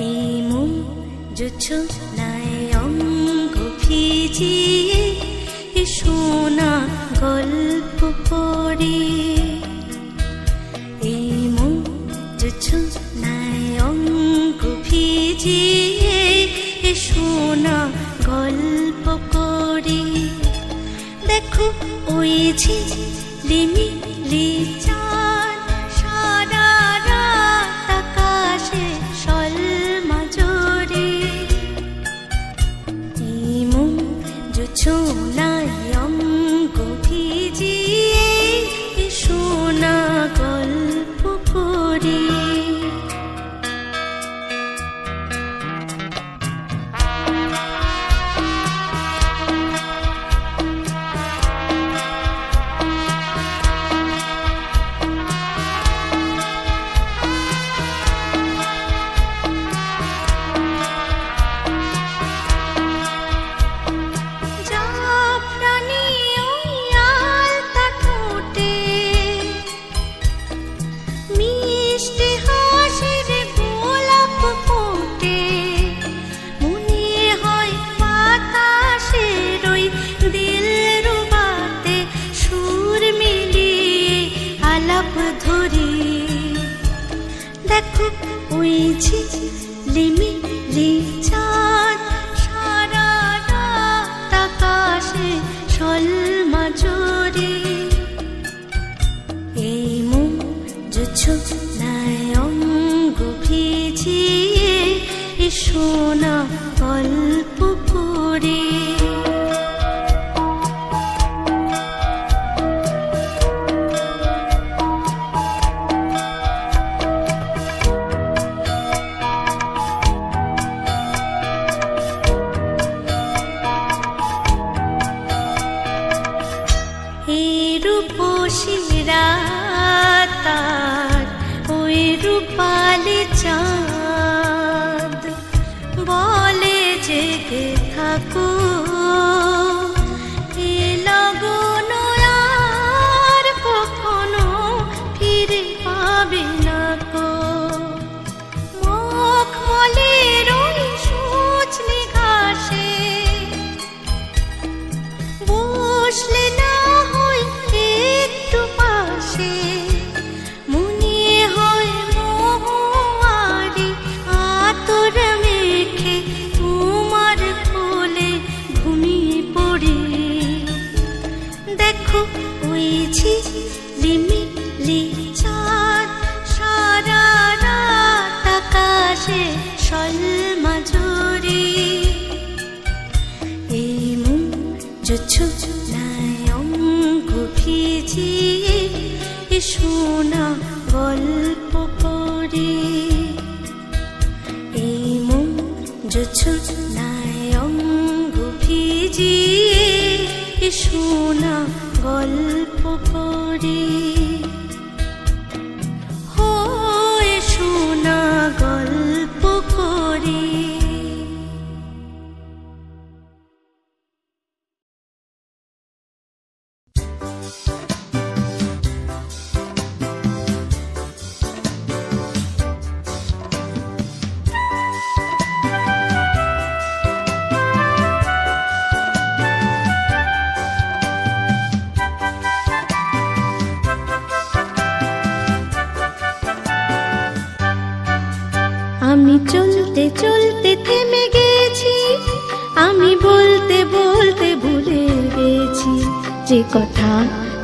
এই মন জোছনায় অঙ্গ ভিজিয়ে শোনা গল্প পড়ি। এই মন জোছনায় অঙ্গ ভিজিয়ে শোনা গল্প পড়ি। দেখো ওই ঝিলিমিলি চাঁদ সারা রাত আকাশে সলমাজরে। এই মন জোছনায় অঙ্গ ভিজিয়ে শোনা গল্প পড়ি। দেখো ওই ঝিলিমিলি চাঁদ সারা রাত আকাশে সলমাজরে। এই মন জোছনায় অঙ্গ ভিজিয়ে শোনা গল্প পড়ি। রাতার ওই রূপালি চাঁদ বলে জেগে থাকো, এ লগন আর কখনো ফিরে পাবে না কো। মখমলের ওই সজনে ঘাসে বসলে না ঝিলিমিলি চাঁদ সারা রাত আকাশে সলমাজরে। এই মন জোছনায় অঙ্গ ভিজিয়ে শোনা গল্প পড়ি। এই মন জোছনায় অঙ্গ ভিজিয়ে শোনা গল্প পড়ি। হয়ে শোনা গল্প করি। আমি চলতে চলতে থেমে গেছি, আমি বলতে বলতে ভুলে গেছি যে কথা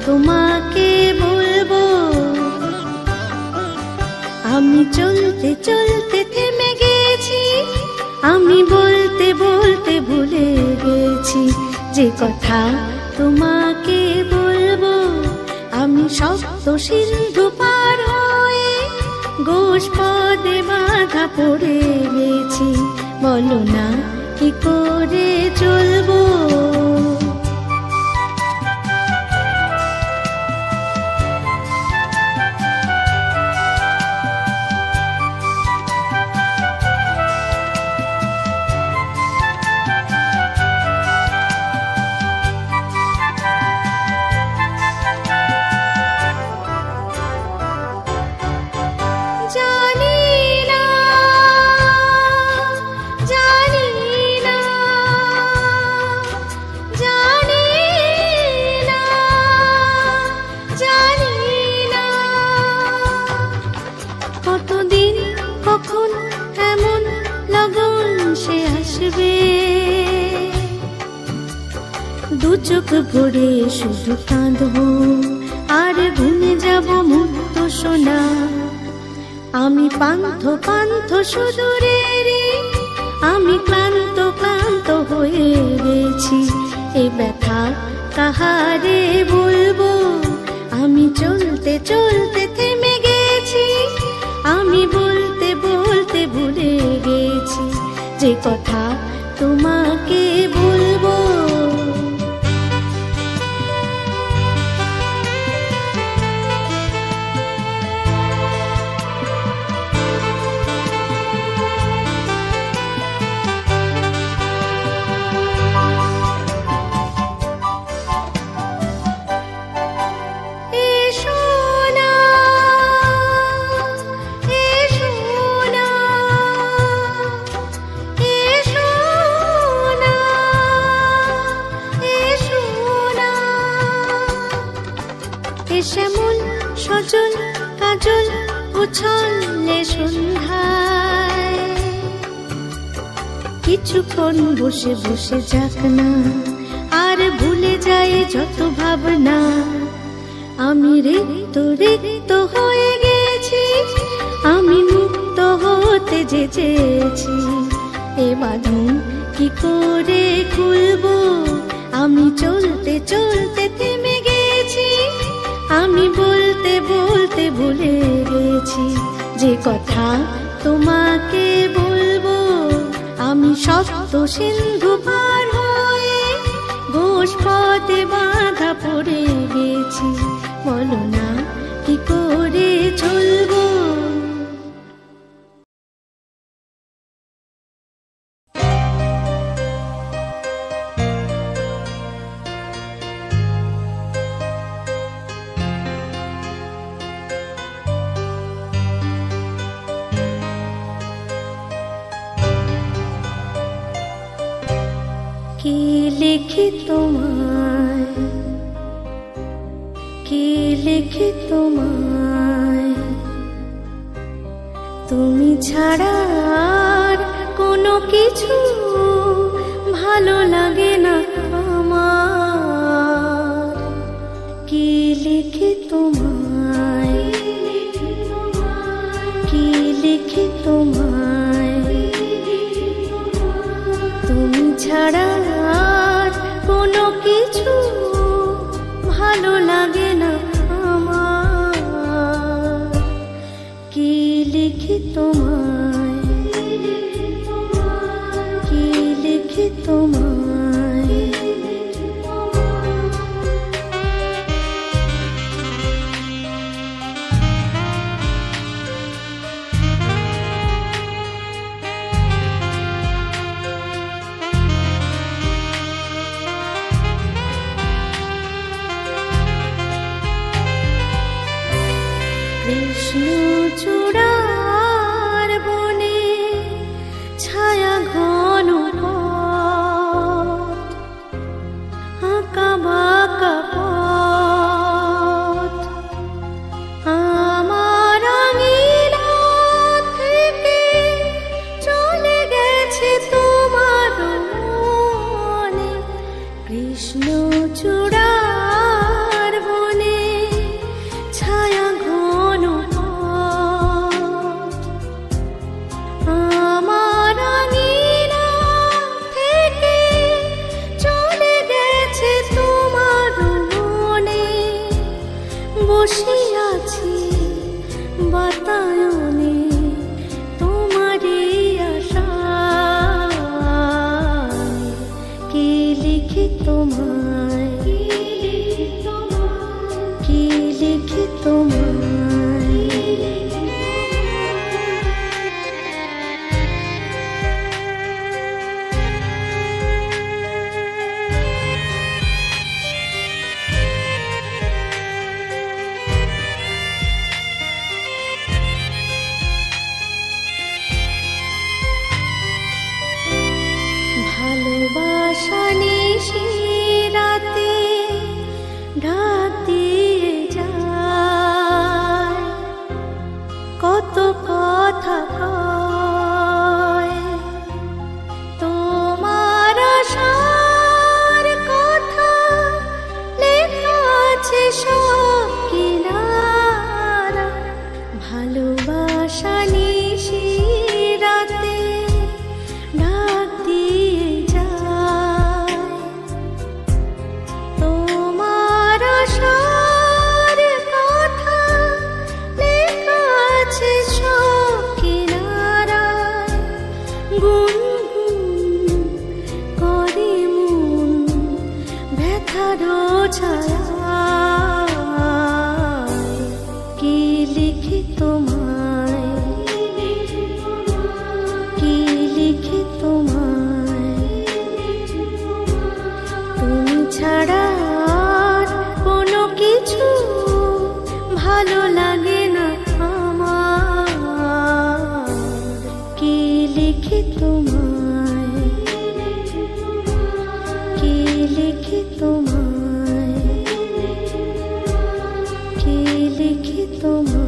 তোমাকে বলবো। আমি চলতে চলতে থেমে গেছি, আমি বলতে বলতে ভুলে গেছি যে কথা তোমাকে বলবো। আমি সপ্ত সিন্ধু পার হয়ে গোষ্পদে বাধা পড়ে গেছি, বলো না কি করে চলবো। জানি না আসবে, দু চোখ ভরে শুধু কাঁদবো আর গুনে যাব মুক্ত সোনা। আমি পান্থ পান্থ সুদূরেরই, আমি ক্লান্ত ক্লান্ত হয়ে গেছি। এ ব্যথা কাহারে বলবো, আমি চলতে চলতে থেমে গেছি। আমি বলতে বলতে ভুলে গেছি যে কথা তোমাকে বলবো। শ্যামল সজল কাজল উছলে সন্ধ্যায়, কিছুক্ষণ বসে বসে যাক না, আর ভুলে যায় যত ভাবনা। আমি রিক্ত রিক্ত হয়ে গেছি, আমি মুক্ত হতে যে চেয়েছি। এ বাঁধন কি করে খুলবো, আমি চলতে চলতে থেমে গেছি। আমি বলতে বলতে ভুলে গেছি যে কথা তোমাকে বলবো। আমি সপ্ত সিন্ধু পার হয়ে ঘোষ পথে বাঁধা পড়ে গেছি, বলো না কি করে চলবো। কে লিখি তোমায়, কে লিখি তোমায়, তুমি ছাড়া আর কোনো কিছু ভালো লাগে না আমার। কে লিখি তোমায়, কে লিখি তোমায়, তুমি ছাড়া আর কোনো কিছু ভালো লাগে না আমার। কি লিখি তোমায়, কি লিখি তোমায়। কৃষ্ণচূড়ার বনে ছায়া ঘন পথ, আঁকা বাঁকা পথ, আমার আঙিনা থেকে চলে গেছে তোমার মনে। কৃষ্ণচূড়ার বনে ছায়া ঘন পথ, আমার আঙিনা থেকে চলে গেছে তোমার মনে। বসে আছি বাতায়নে তোমারই আশায়। কে লিখি তোমায়, কি লিখি তোমায়। ভালোবাসা নিশি রাতে ঢাক দিয়ে যায়, কত কথা কয় তো আশা নিশি রাতে ডাক দিয়ে যায় তোমার আশার কথা লেখা আছে সব কিনারায় গুনগুন করে মন ব্যথার ছায়া কি লিখি তোমায় কি লিখি তোমায় তুমি ছাড়া আর কোনো কিছু ভালো লাগে না আমার কি লিখি তোমায় কি লিখি তোমায় কি লিখি তোমায়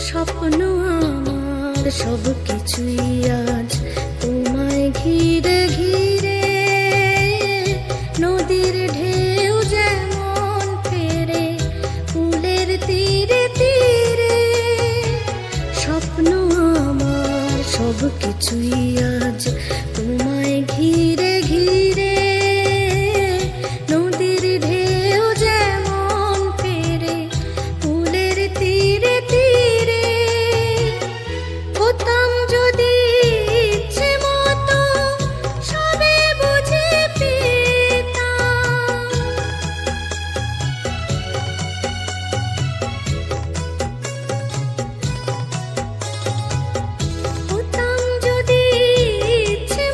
স্বপ্ন আমার সব কিছুই আজ তোমায় ঘিরে ঘিরে নদীর ঢেউ যেমন ফেরে ফুলের তীরে তীরে স্বপ্ন আমার সব কিছুই আজ তোমায় ঘিরে ঘিরে নদীর ঢেউ যেমন ফেরে ফুলের তীরে তীরে হতাম যদি ইচ্ছে মতো সবে বুঝে পেতাম হতাম যদি ইচ্ছে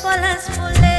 পলাশ ফুলে